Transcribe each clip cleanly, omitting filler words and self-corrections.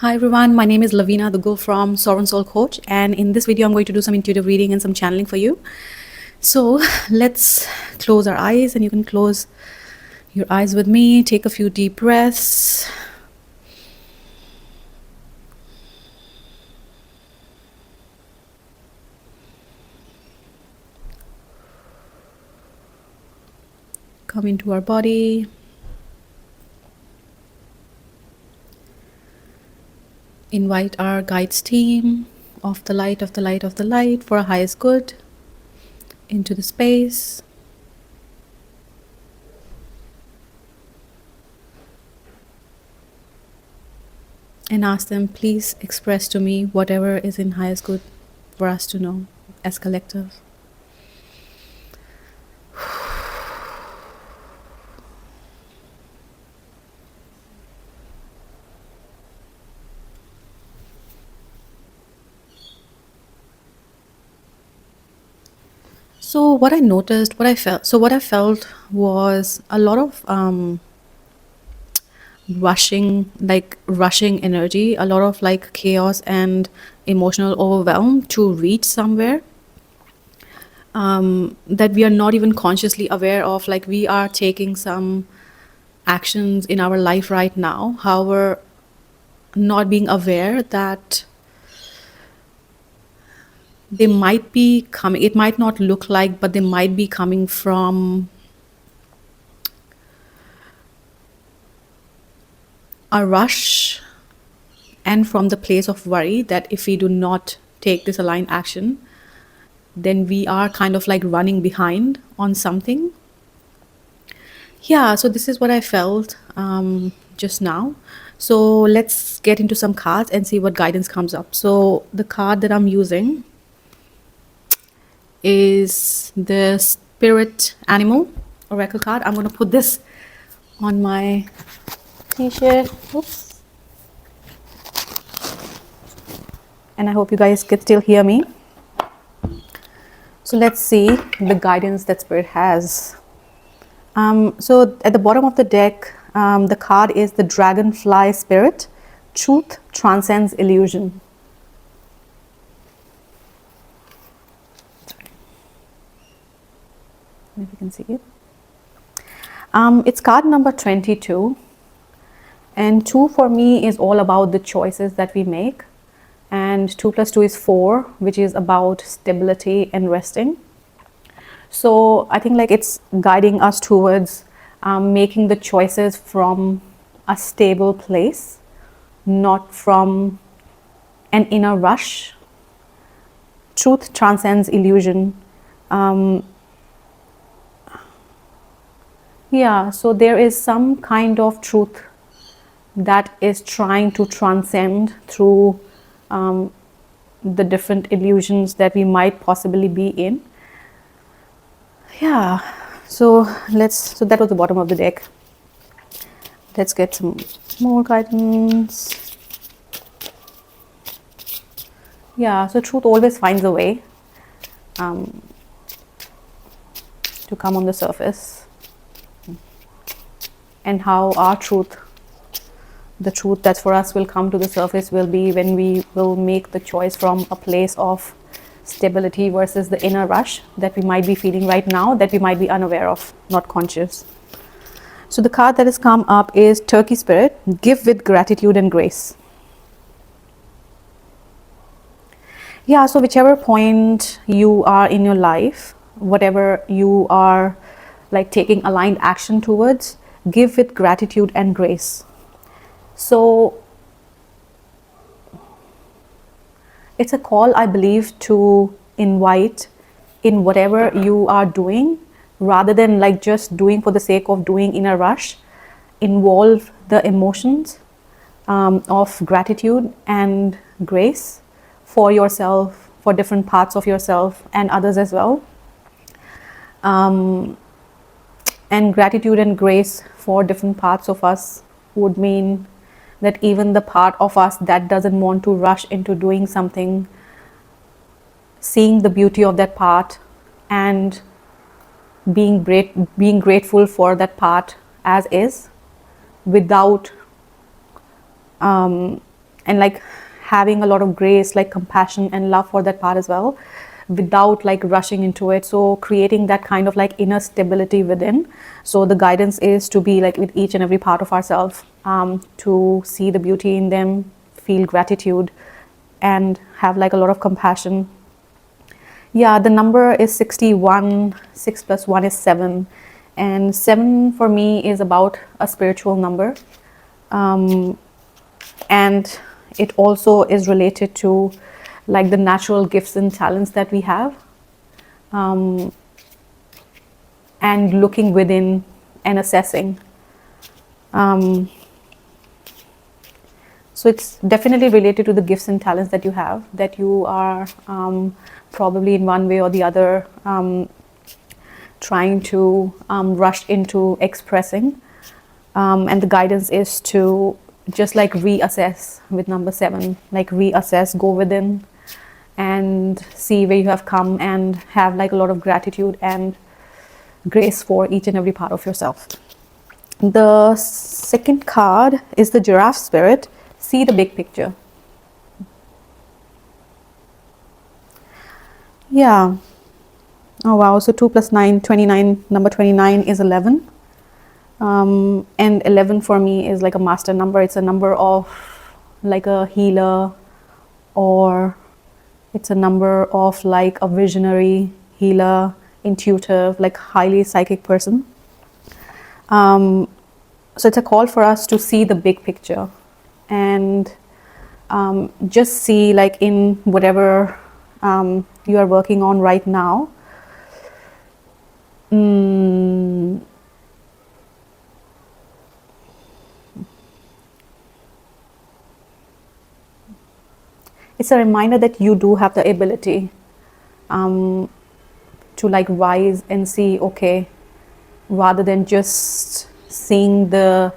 Hi everyone, my name is Loveena Duggal from Sovereign Soul Coach, and in this video I'm going to do some intuitive reading and some channeling for you. So let's close our eyes, and you can close your eyes with me. Take a few deep breaths. Come into our body. Invite our guides team of the light, of the light, of the light for our highest good into the space. And ask them, please express to me whatever is in highest good for us to know as collective. So what I noticed, what I felt was a lot of rushing energy, a lot of like chaos and emotional overwhelm to reach somewhere that we are not even consciously aware of. Like, we are taking some actions in our life right now, however, not being aware that they might be coming, it might not look like, but they might be coming from a rush and from the place of worry that if we do not take this aligned action, then we are kind of like running behind on something. Yeah, so this is what I felt just now. So let's get into some cards and see what guidance comes up. So the card that I'm using is the Spirit Animal Oracle card. I'm going to put this on my t-shirt. Oops. And I hope you guys can still hear me. So let's see the guidance that Spirit has. So at the bottom of the deck, the card is the Dragonfly Spirit. Truth transcends illusion. If you can see it. It's card number 22. And 2 for me is all about the choices that we make. And 2 plus 2 is 4, which is about stability and resting. So I think like it's guiding us towards making the choices from a stable place, not from an inner rush. Truth transcends illusion. Yeah, so there is some kind of truth that is trying to transcend through the different illusions that we might possibly be in. Yeah, so that was the bottom of the deck. Let's get some more guidance. Yeah, so truth always finds a way to come on the surface, and how our truth, the truth that's for us, will come to the surface will be when we will make the choice from a place of stability versus the inner rush that we might be feeling right now, that we might be unaware of, not conscious. So the card that has come up is Turkey Spirit. Give with gratitude and grace. Yeah, so whichever point you are in your life, whatever you are like taking aligned action towards, give with gratitude and grace. So it's a call, I believe, to invite in whatever you are doing, rather than like just doing for the sake of doing in a rush. Involve the emotions of gratitude and grace for yourself, for different parts of yourself and others as well. And gratitude and grace for different parts of us would mean that even the part of us that doesn't want to rush into doing something, seeing the beauty of that part and being grateful for that part as is, without and like having a lot of grace, like compassion and love for that part as well, without like rushing into it. So creating that kind of like inner stability within. So the guidance is to be like with each and every part of ourselves, to see the beauty in them, feel gratitude, and have like a lot of compassion. Yeah, the number is 61. 6 plus 1 is 7. And 7 for me is about a spiritual number. And it also is related to like the natural gifts and talents that we have, and looking within and assessing. So it's definitely related to the gifts and talents that you have, that you are probably in one way or the other trying to rush into expressing. And the guidance is to just like reassess with number 7, like reassess, go within and see where you have come, and have like a lot of gratitude and grace for each and every part of yourself. The second card is the Giraffe Spirit. See the big picture. Yeah. Oh wow. So 2 plus 9, 29. Number 29 is 11. And 11 for me is like a master number. It's a number of like a healer, or it's a number of like a visionary healer, intuitive, like highly psychic person. So it's a call for us to see the big picture, and just see like in whatever you are working on right now. It's a reminder that you do have the ability to like rise and see, okay, rather than just seeing the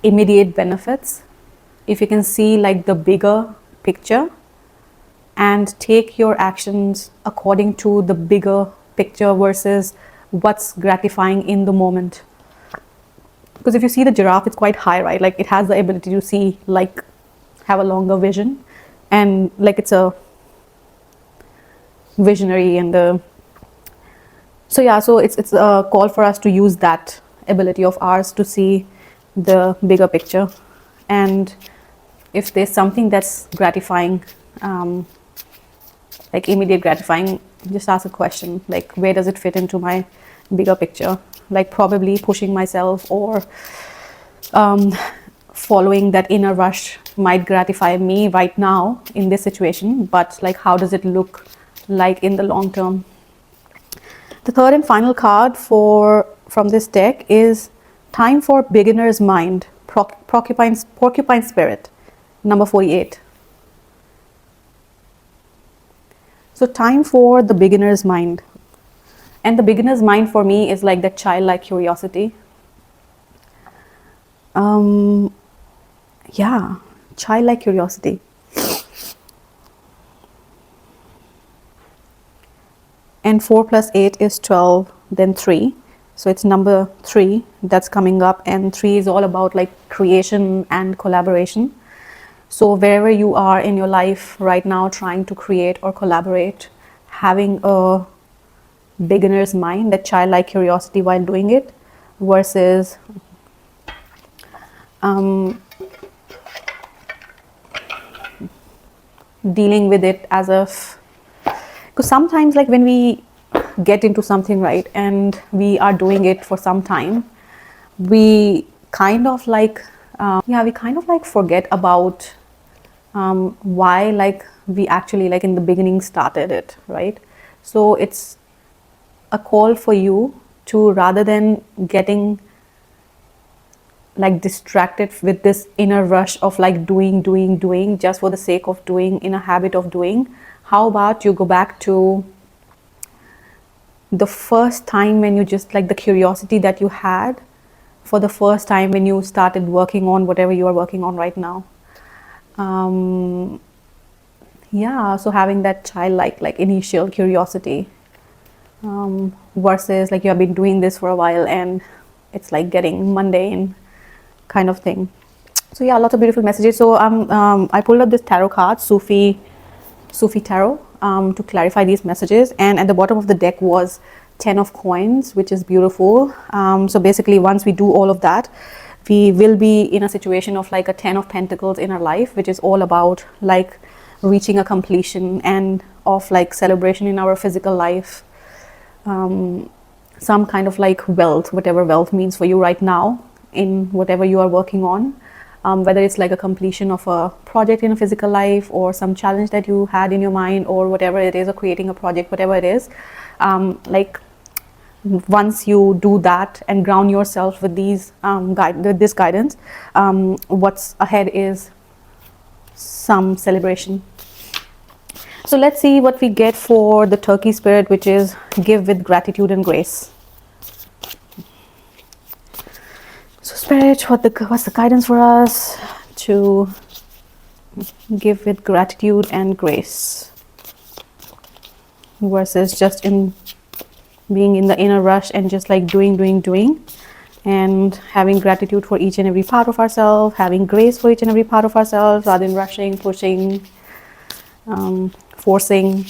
immediate benefits, if you can see like the bigger picture and take your actions according to the bigger picture versus what's gratifying in the moment. Because if you see the giraffe, it's quite high, right? Like it has the ability to see, like have a longer vision, and like it's a visionary, and so yeah, so it's a call for us to use that ability of ours to see the bigger picture. And if there's something that's gratifying, like immediate gratifying, just ask a question, like where does it fit into my bigger picture? Like probably pushing myself or following that inner rush might gratify me right now in this situation, but like how does it look like in the long term? The third and final card from this deck is Time for Beginner's Mind, Porcupine Spirit, number 48. So time for the beginner's mind. And the beginner's mind for me is like that childlike curiosity. Yeah, childlike curiosity. And 4 plus 8 is 12, then 3. So it's number 3 that's coming up, and 3 is all about like creation and collaboration. So wherever you are in your life right now trying to create or collaborate, having a beginner's mind, that childlike curiosity while doing it, versus dealing with it as if, because sometimes like when we get into something, right, and we are doing it for some time, we kind of like we kind of like forget about why like we actually like in the beginning started it, right? So it's a call for you to, rather than getting like distracted with this inner rush of like doing just for the sake of doing, in a habit of doing, how about you go back to the first time when you just like the curiosity that you had for the first time when you started working on whatever you are working on right now. Yeah, so having that childlike like initial curiosity, versus like you have been doing this for a while and it's like getting mundane kind of thing. So yeah, lots of beautiful messages. So I pulled up this tarot card, Sufi Tarot, to clarify these messages. And at the bottom of the deck was 10 of coins, which is beautiful. So basically, once we do all of that, we will be in a situation of like a 10 of pentacles in our life, which is all about like reaching a completion and of like celebration in our physical life. Some kind of like wealth, whatever wealth means for you right now in whatever you are working on. Whether it's like a completion of a project in a physical life, or some challenge that you had in your mind, or whatever it is, or creating a project, whatever it is, like once you do that and ground yourself with these this guidance, what's ahead is some celebration. So let's see what we get for the turkey spirit, which is give with gratitude and grace. So spirit, what's the guidance for us to give with gratitude and grace versus just in being in the inner rush and just like doing, and having gratitude for each and every part of ourselves, having grace for each and every part of ourselves, rather than rushing, pushing, forcing.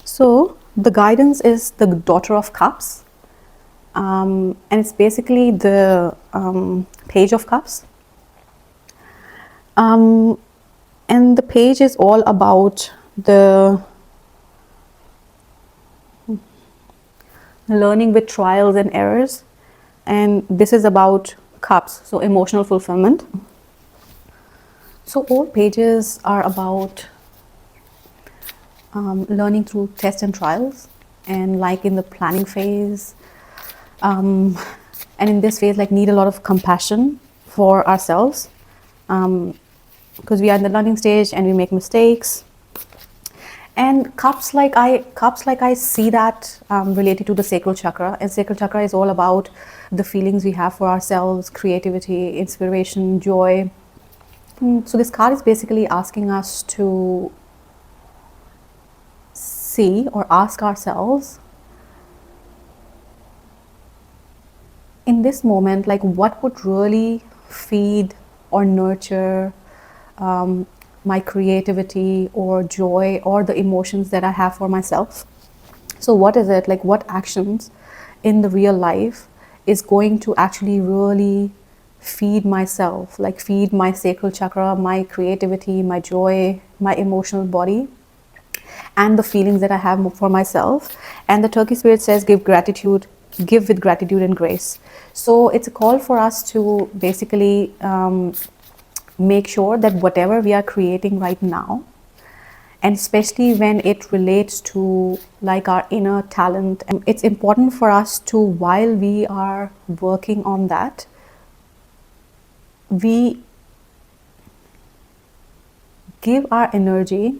So the guidance is the Daughter of Cups, and it's basically the Page of Cups. And the page is all about the learning with trials and errors, and this is about cups, so emotional fulfillment. So all pages are about learning through tests and trials, and like in the planning phase, and in this phase, like need a lot of compassion for ourselves, because we are in the learning stage and we make mistakes. And cups like I see that related to the sacral chakra, and sacral chakra is all about the feelings we have for ourselves, creativity, inspiration, joy. So this card is basically asking us to see or ask ourselves in this moment, like what would really feed or nurture my creativity or joy or the emotions that I have for myself. So what is it, like what actions in the real life is going to actually really feed myself, like feed my sacral chakra, my creativity, my joy, my emotional body, and the feelings that I have for myself. And the turkey spirit says give with gratitude and grace. So it's a call for us to basically make sure that whatever we are creating right now, and especially when it relates to like our inner talent, it's important for us to, while we are working on that, we give our energy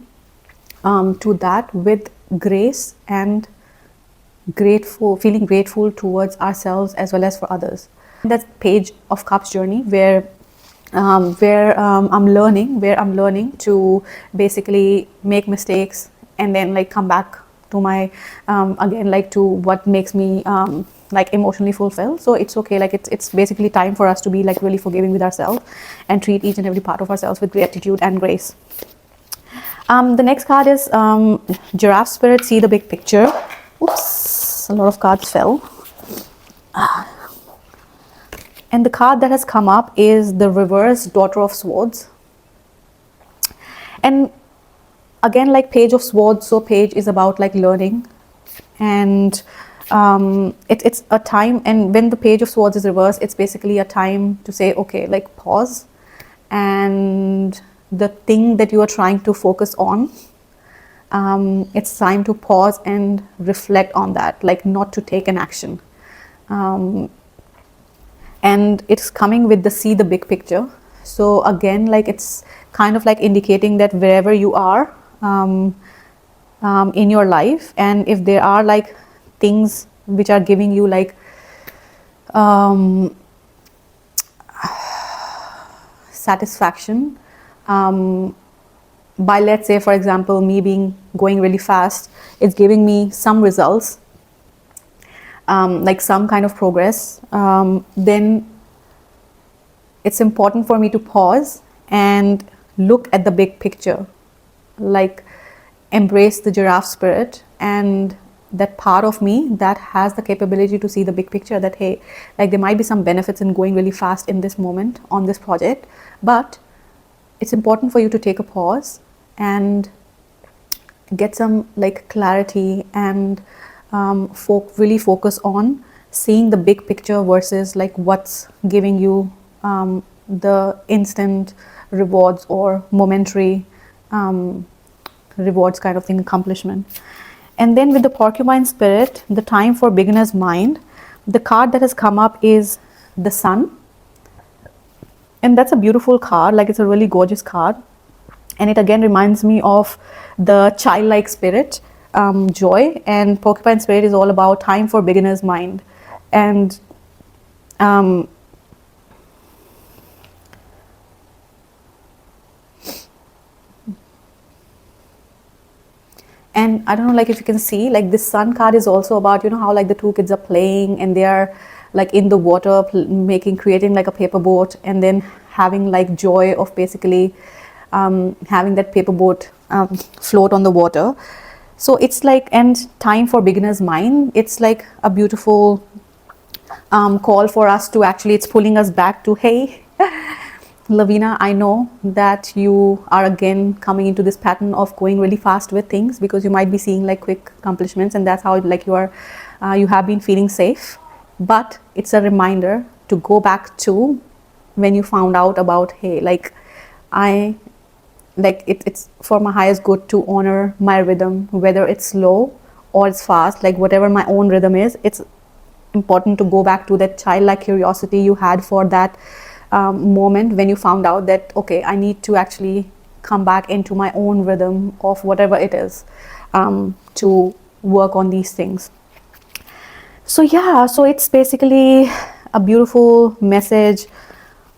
to that with grace and feeling grateful towards ourselves as well as for others. That's Page of Cups journey, where I'm learning to basically make mistakes and then like come back to my again, like to what makes me like emotionally fulfilled. So it's okay, like it's basically time for us to be like really forgiving with ourselves and treat each and every part of ourselves with gratitude and grace. The next card is Giraffe Spirit, see the big picture. Oops, a lot of cards fell. And the card that has come up is the reverse Daughter of Swords. And again, like Page of Swords, so Page is about like learning, and it's a time, and when the Page of Swords is reversed, it's basically a time to say, okay, like pause, and the thing that you are trying to focus on, it's time to pause and reflect on that, like not to take an action. And it's coming with the see the big picture. So again, like it's kind of like indicating that wherever you are in your life, and if there are like things which are giving you like satisfaction, by, let's say for example, me going really fast, it's giving me some results, like some kind of progress, then it's important for me to pause and look at the big picture, like embrace the giraffe spirit and that part of me that has the capability to see the big picture, that hey, like there might be some benefits in going really fast in this moment on this project, but it's important for you to take a pause and get some like clarity and really focus on seeing the big picture versus like what's giving you the instant rewards or momentary rewards kind of thing, accomplishment. And then with the porcupine spirit, the time for beginner's mind, the card that has come up is the sun. And that's a beautiful card, like it's a really gorgeous card. And it again reminds me of the childlike spirit, joy. And porcupine spirit is all about time for beginner's mind. And and I don't know, like if you can see, like this sun card is also about, you know, how like the two kids are playing and they are like in the water creating like a paper boat, and then having like joy of basically having that paper boat float on the water. So it's like, and time for beginner's mind, it's like a beautiful call for us to actually, it's pulling us back to, hey, Loveena, I know that you are again coming into this pattern of going really fast with things because you might be seeing like quick accomplishments, and that's how like you are, you have been feeling safe. But it's a reminder to go back to when you found out about, hey, like it's for my highest good to honor my rhythm, whether it's slow or it's fast, like whatever my own rhythm is. It's important to go back to that childlike curiosity you had for that moment when you found out that, okay, I need to actually come back into my own rhythm of whatever it is, to work on these things. So yeah, so it's basically a beautiful message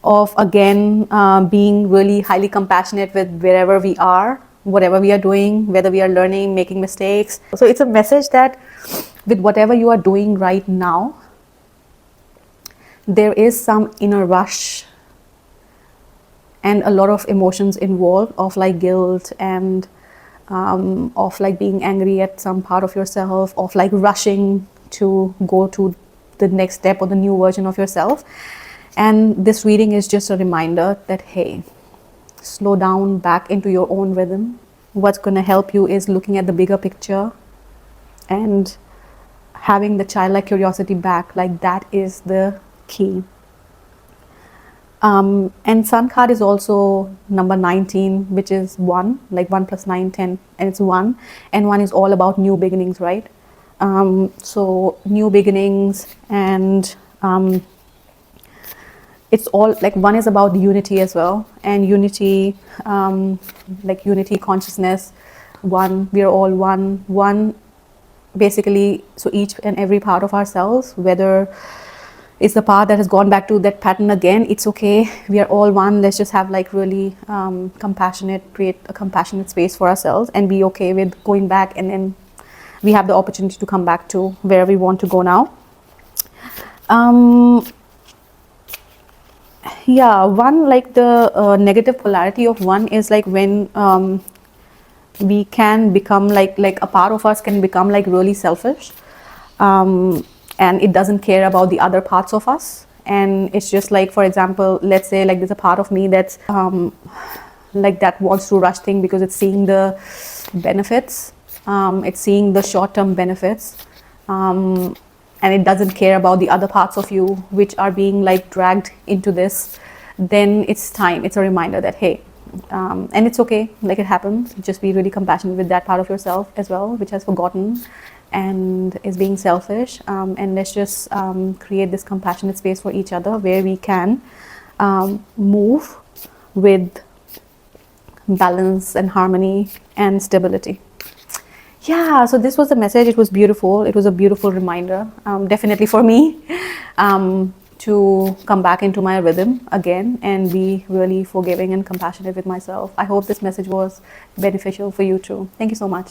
of, again, being really highly compassionate with wherever we are, whatever we are doing, whether we are learning, making mistakes. So it's a message that with whatever you are doing right now, there is some inner rush and a lot of emotions involved of like guilt and of like being angry at some part of yourself, of like rushing to go to the next step or the new version of yourself. And this reading is just a reminder that, hey, slow down back into your own rhythm. What's going to help you is looking at the bigger picture and having the childlike curiosity back. Like that is the key. And sun card is also number 19, which is 1, like 1 plus 9, 10, and it's 1. And 1 is all about new beginnings, right? So new beginnings, and it's all like 1 is about unity as well, and unity, like unity consciousness. 1, we are all one basically. So each and every part of ourselves, whether it's the part that has gone back to that pattern again, it's okay, we are all one. Let's just have like really create a compassionate space for ourselves and be okay with going back, and then we have the opportunity to come back to where we want to go now. Yeah, 1, like the negative polarity of 1 is like when we can become like a part of us can become like really selfish, and it doesn't care about the other parts of us. And it's just like, for example, let's say like there's a part of me that's like that wants to rush things because it's seeing the benefits, it's seeing the short-term benefits, and it doesn't care about the other parts of you which are being like dragged into this. Then it's a reminder that, hey, and it's okay, like it happens, just be really compassionate with that part of yourself as well, which has forgotten and is being selfish, and let's just create this compassionate space for each other where we can move with balance and harmony and stability. Yeah, so this was the message. It was beautiful. It was a beautiful reminder, definitely for me, to come back into my rhythm again and be really forgiving and compassionate with myself. I hope this message was beneficial for you too. Thank you so much.